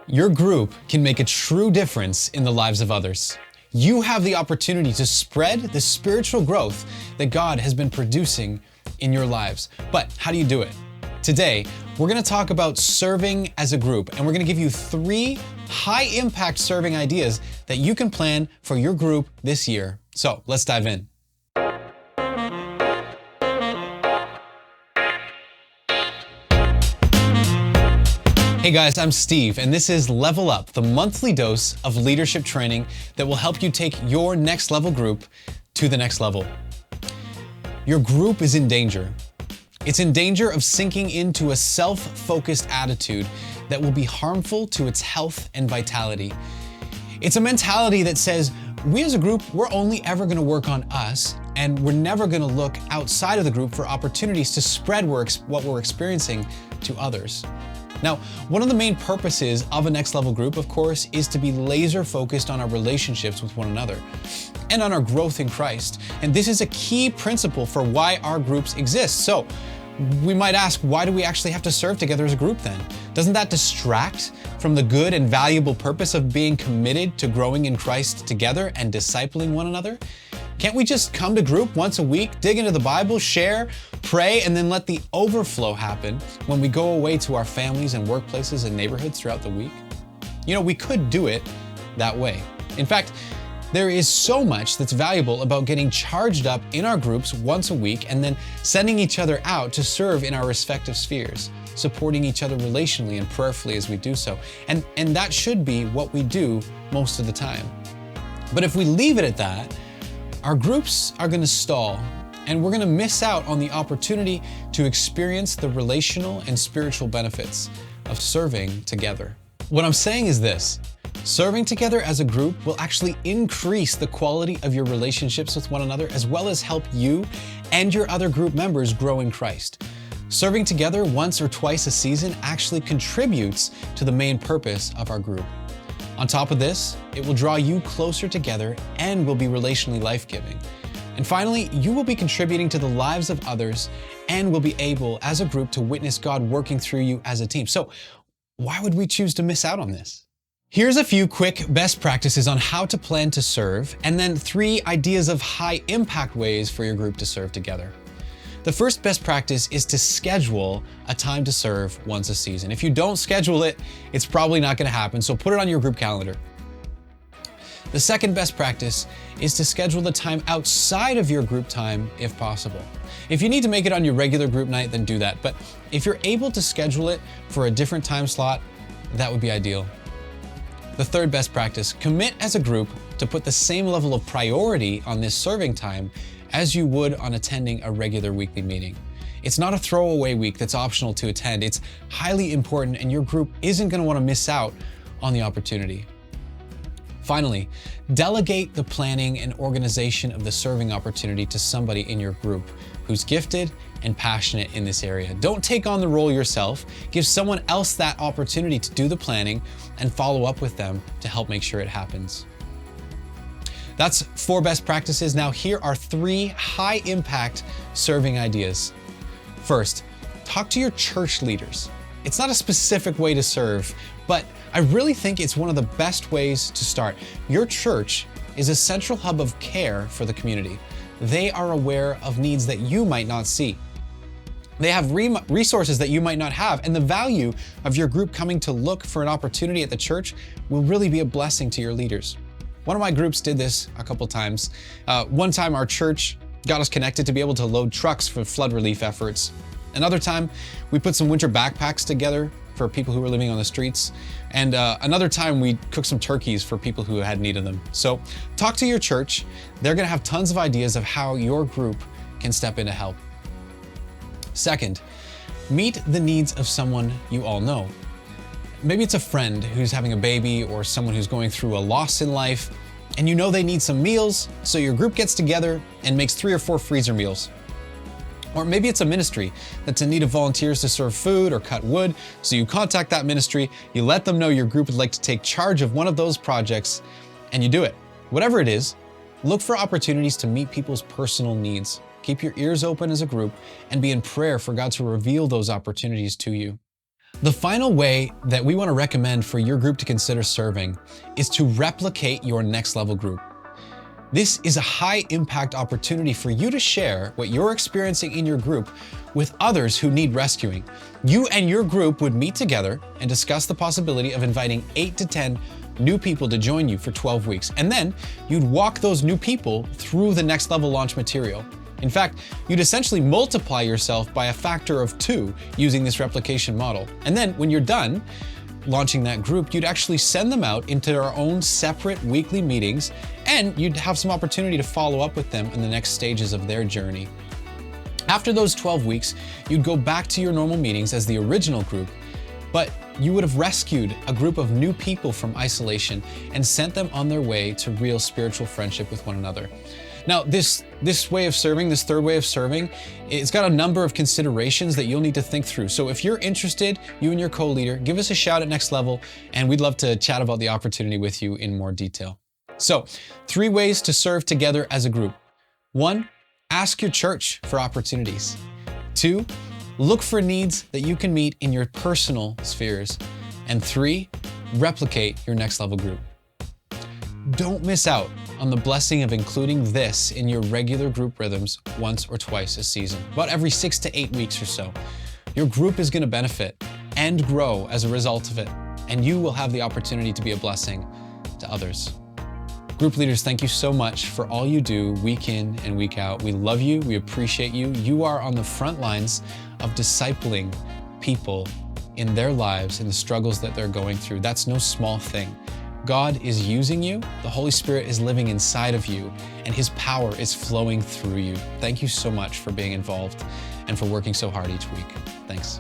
Your group can make a true difference in the lives of others. You have the opportunity to spread the spiritual growth that God has been producing in your lives. But how do you do it? Today, we're going to talk about serving as a group, and we're going to give you 3 high-impact serving ideas that you can plan for your group this year. So let's dive in. Hey guys, I'm Steve, and this is Level Up, the monthly dose of leadership training that will help you take your next level group to the next level. Your group is in danger. It's in danger of sinking into a self-focused attitude that will be harmful to its health and vitality. It's a mentality that says, we as a group, we're only ever going to work on us, and we're never going to look outside of the group for opportunities to spread what we're experiencing to others. Now, one of the main purposes of a next level group, of course, is to be laser focused on our relationships with one another and on our growth in Christ. And this is a key principle for why our groups exist. So we might ask, why do we actually have to serve together as a group then? Doesn't that distract from the good and valuable purpose of being committed to growing in Christ together and discipling one another? Can't we just come to group once a week, dig into the Bible, share, pray, and then let the overflow happen when we go away to our families and workplaces and neighborhoods throughout the week? You know, we could do it that way. In fact, there is so much that's valuable about getting charged up in our groups once a week and then sending each other out to serve in our respective spheres, supporting each other relationally and prayerfully as we do so. And that should be what we do most of the time. But if we leave it at that, our groups are going to stall, and we're going to miss out on the opportunity to experience the relational and spiritual benefits of serving together. What I'm saying is this: serving together as a group will actually increase the quality of your relationships with one another, as well as help you and your other group members grow in Christ. Serving together once or twice a season actually contributes to the main purpose of our group. On top of this, it will draw you closer together and will be relationally life-giving. And finally, you will be contributing to the lives of others and will be able, as a group, to witness God working through you as a team. So why would we choose to miss out on this? Here's a few quick best practices on how to plan to serve, and then 3 ideas of high-impact ways for your group to serve together. The first best practice is to schedule a time to serve once a season. If you don't schedule it, it's probably not going to happen, so put it on your group calendar. The second best practice is to schedule the time outside of your group time if possible. If you need to make it on your regular group night, then do that. But if you're able to schedule it for a different time slot, that would be ideal. The third best practice: commit as a group to put the same level of priority on this serving time as you would on attending a regular weekly meeting. It's not a throwaway week that's optional to attend. It's highly important, and your group isn't going to want to miss out on the opportunity. Finally, delegate the planning and organization of the serving opportunity to somebody in your group who's gifted and passionate in this area. Don't take on the role yourself. Give someone else that opportunity to do the planning and follow up with them to help make sure it happens. That's 4 best practices. Now here are 3 high-impact serving ideas. First, talk to your church leaders. It's not a specific way to serve, but I really think it's one of the best ways to start. Your church is a central hub of care for the community. They are aware of needs that you might not see. They have resources that you might not have, and the value of your group coming to look for an opportunity at the church will really be a blessing to your leaders. One of my groups did this a couple times. One time our church got us connected to be able to load trucks for flood relief efforts. Another time we put some winter backpacks together for people who were living on the streets. And another time we cooked some turkeys for people who had need of them. So talk to your church. They're gonna have tons of ideas of how your group can step in to help. Second, meet the needs of someone you all know. Maybe it's a friend who's having a baby or someone who's going through a loss in life, and you know they need some meals, so your group gets together and makes 3 or 4 freezer meals. Or maybe it's a ministry that's in need of volunteers to serve food or cut wood, so you contact that ministry, you let them know your group would like to take charge of one of those projects, and you do it. Whatever it is, look for opportunities to meet people's personal needs. Keep your ears open as a group and be in prayer for God to reveal those opportunities to you. The final way that we want to recommend for your group to consider serving is to replicate your next level group. This is a high impact opportunity for you to share what you're experiencing in your group with others who need rescuing. You and your group would meet together and discuss the possibility of inviting 8 to 10 new people to join you for 12 weeks. And then you'd walk those new people through the next level launch material. In fact, you'd essentially multiply yourself by a factor of 2 using this replication model. And then when you're done launching that group, you'd actually send them out into their own separate weekly meetings, and you'd have some opportunity to follow up with them in the next stages of their journey. After those 12 weeks, you'd go back to your normal meetings as the original group, but you would have rescued a group of new people from isolation and sent them on their way to real spiritual friendship with one another. Now, this way of serving, this third way of serving, it's got a number of considerations that you'll need to think through. So if you're interested, you and your co-leader, give us a shout at Next Level, and we'd love to chat about the opportunity with you in more detail. So, 3 ways to serve together as a group. 1, ask your church for opportunities. 2, look for needs that you can meet in your personal spheres. And 3, replicate your next level group. Don't miss out on the blessing of including this in your regular group rhythms once or twice a season, about every 6 to 8 weeks or so. Your group is going to benefit and grow as a result of it, and you will have the opportunity to be a blessing to others. Group leaders, thank you so much for all you do week in and week out. We love you. We appreciate you. You are on the front lines of discipling people in their lives, in the struggles that they're going through. That's no small thing. God is using you, the Holy Spirit is living inside of you, and His power is flowing through you. Thank you so much for being involved and for working so hard each week. Thanks.